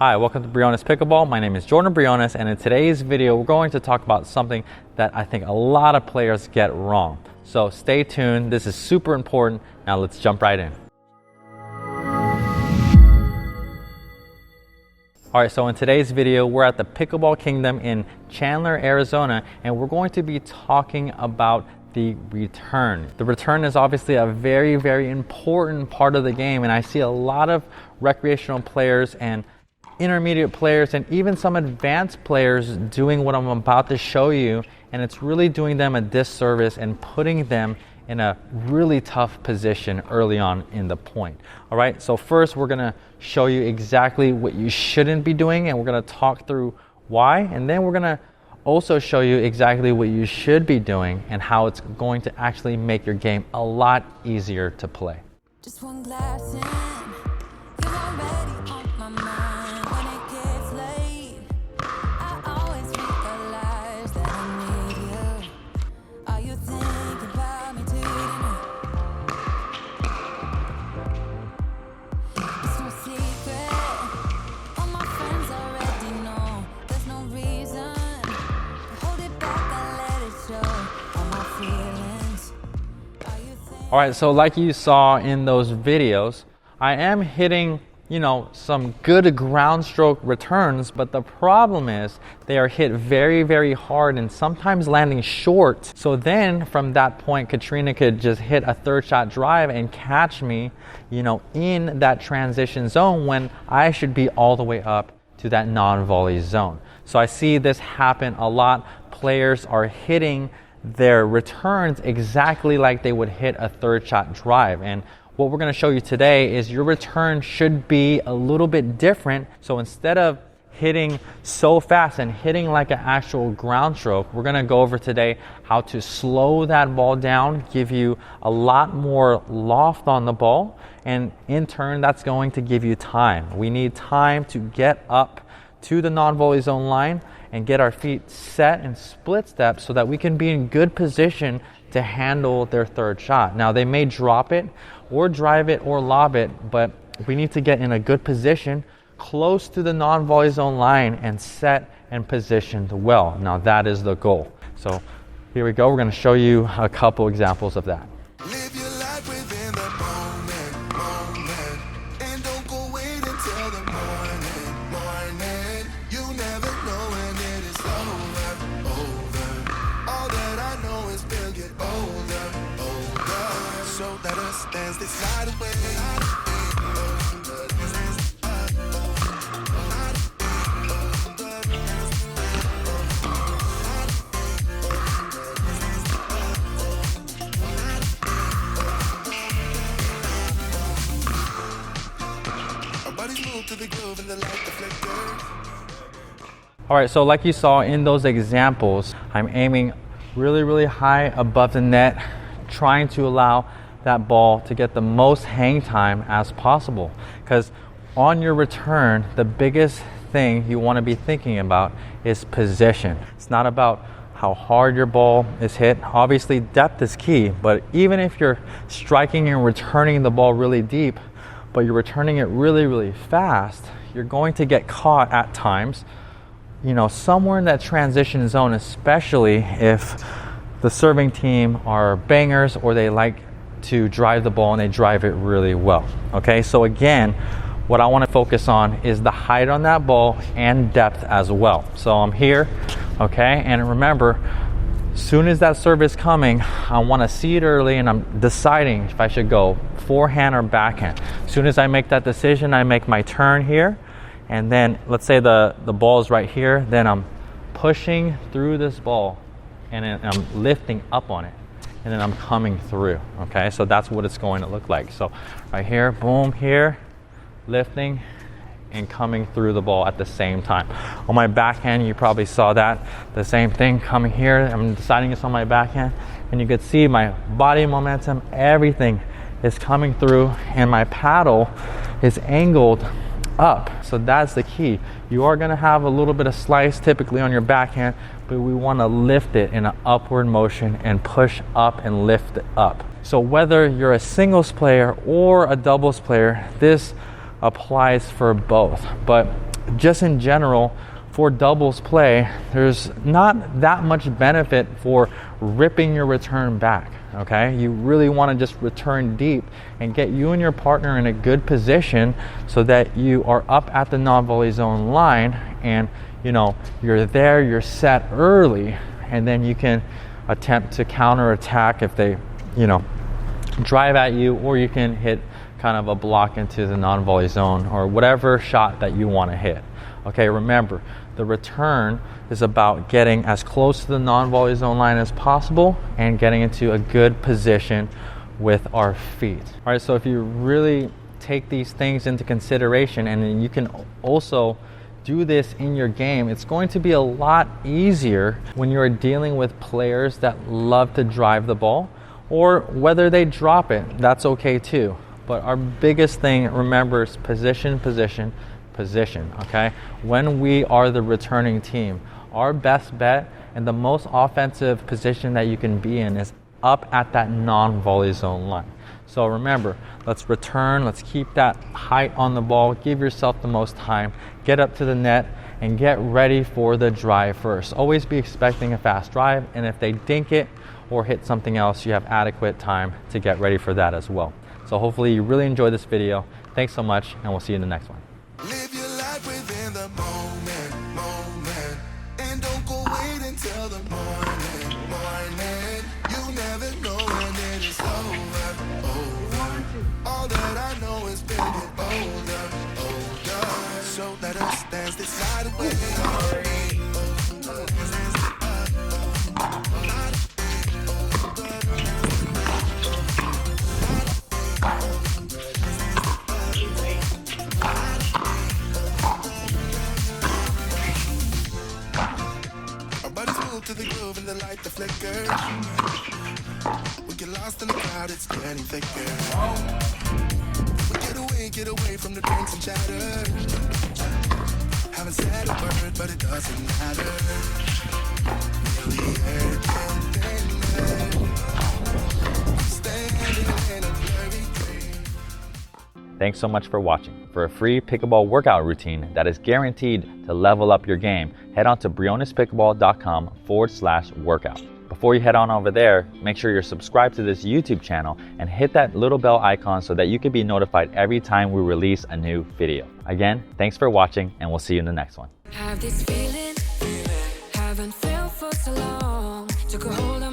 Hi, welcome to Briones Pickleball. My name is Jordan Briones, and in today's video, we're going to talk about something that I think a lot of players get wrong. So stay tuned. This is super important. Now let's jump right in. All right, so in today's video, we're at the Pickleball Kingdom in Chandler, Arizona, and we're going to be talking about the return. The return is obviously a very, very important part of the game, and I see a lot of recreational players and intermediate players and even some advanced players doing what I'm about to show you, and it's really doing them a disservice and putting them in a really tough position early on in the point. All right, so first we're gonna show you exactly what you shouldn't be doing, and we're gonna talk through why, and then we're gonna also show you exactly what you should be doing and how it's going to actually make your game a lot easier to play. Just one glass in, you're already on my mind. When it gets late, I always realize that I need you. Are you thinking about me tonight? It's no secret, all my friends already know. There's no reason to hold it back, I let it show. All my feelings. Are you thinking? All right, so like you saw in those videos, I am hitting, some good ground stroke returns, but the problem is they are hit very, very hard and sometimes landing short. So then from that point, Katrina could just hit a third shot drive and catch me, in that transition zone when I should be all the way up to that non-volley zone. So I see this happen a lot. Players are hitting their returns exactly like they would hit a third shot drive. And what we're going to show you today is your return should be a little bit different. So instead of hitting so fast and hitting like an actual ground stroke, we're going to go over today how to slow that ball down, give you a lot more loft on the ball, and in turn that's going to give you time. We need time to get up to the non-volley zone line and get our feet set and split step so that we can be in good position to handle their third shot. Now they may drop it or drive it or lob it, but we need to get in a good position close to the non-volley zone line and set and positioned well. Now that is the goal. So here we go. We're going to show you a couple examples of that. Live your life within the moment, and don't go wait until the morning. You never know when it is over. All that I know is we'll get older. So let us dance this night away. All right, so like you saw in those examples, I'm aiming really, really high above the net, trying to allow that ball to get the most hang time as possible. Because on your return, the biggest thing you want to be thinking about is position. It's not about how hard your ball is hit. Obviously, depth is key, but even if you're striking and returning the ball really deep, but you're returning it really, really fast, you're going to get caught at times, somewhere in that transition zone, especially if the serving team are bangers or they like to drive the ball and they drive it really well. Okay, so again, what I want to focus on is the height on that ball and depth as well. So I'm here, okay, and remember, as soon as that serve is coming, I want to see it early and I'm deciding if I should go forehand or backhand. As soon as I make that decision, I make my turn here, and then let's say the ball is right here, then I'm pushing through this ball and then I'm lifting up on it and then I'm coming through. Okay, so that's what it's going to look like. So right here, boom, here, lifting and coming through the ball at the same time. On my backhand, you probably saw that, the same thing, coming here, I'm deciding it's on my backhand, and you could see my body momentum, everything is coming through, and my paddle is angled up. So that's the key. You are gonna have a little bit of slice typically on your backhand, but we wanna lift it in an upward motion and push up and lift it up. So whether you're a singles player or a doubles player, this applies for both. But just in general, for doubles play, there's not that much benefit for ripping your return back, okay? You really want to just return deep and get you and your partner in a good position so that you are up at the non-volley zone line and, you know, you're there, you're set early, and then you can attempt to counter attack if they, you know, drive at you, or you can hit kind of a block into the non-volley zone or whatever shot that you want to hit. Okay, remember, the return is about getting as close to the non-volley zone line as possible and getting into a good position with our feet. All right, so if you really take these things into consideration, and then you can also do this in your game, it's going to be a lot easier when you're dealing with players that love to drive the ball, or whether they drop it, that's okay too. But our biggest thing, remember, is position, position, position, okay? When we are the returning team, our best bet and the most offensive position that you can be in is up at that non-volley zone line. So remember, let's return, let's keep that height on the ball, give yourself the most time, get up to the net, and get ready for the drive first. Always be expecting a fast drive, and if they dink it or hit something else, you have adequate time to get ready for that as well. So hopefully you really enjoyed this video. Thanks so much, and we'll see you in the next one. Live your life within the moment, moment, and don't go wait until the morning, morning. You never know when it is over, over. All that I know is getting older, older. So let us dance this night away. To the groove and the light, the flicker. We get lost in the crowd, it's getting thicker. We get away from the drinks and chatter. Haven't said a word, but it doesn't matter. Nearly standing in a blurry dream. Thanks so much for watching. For a free pickleball workout routine that is guaranteed to level up your game, head on to brionespickleball.com/workout. Before you head on over there, make sure you're subscribed to this YouTube channel and hit that little bell icon so that you can be notified every time we release a new video. Again, thanks for watching, and we'll see you in the next one. Have this feeling, haven't felt for so long. Took a hold on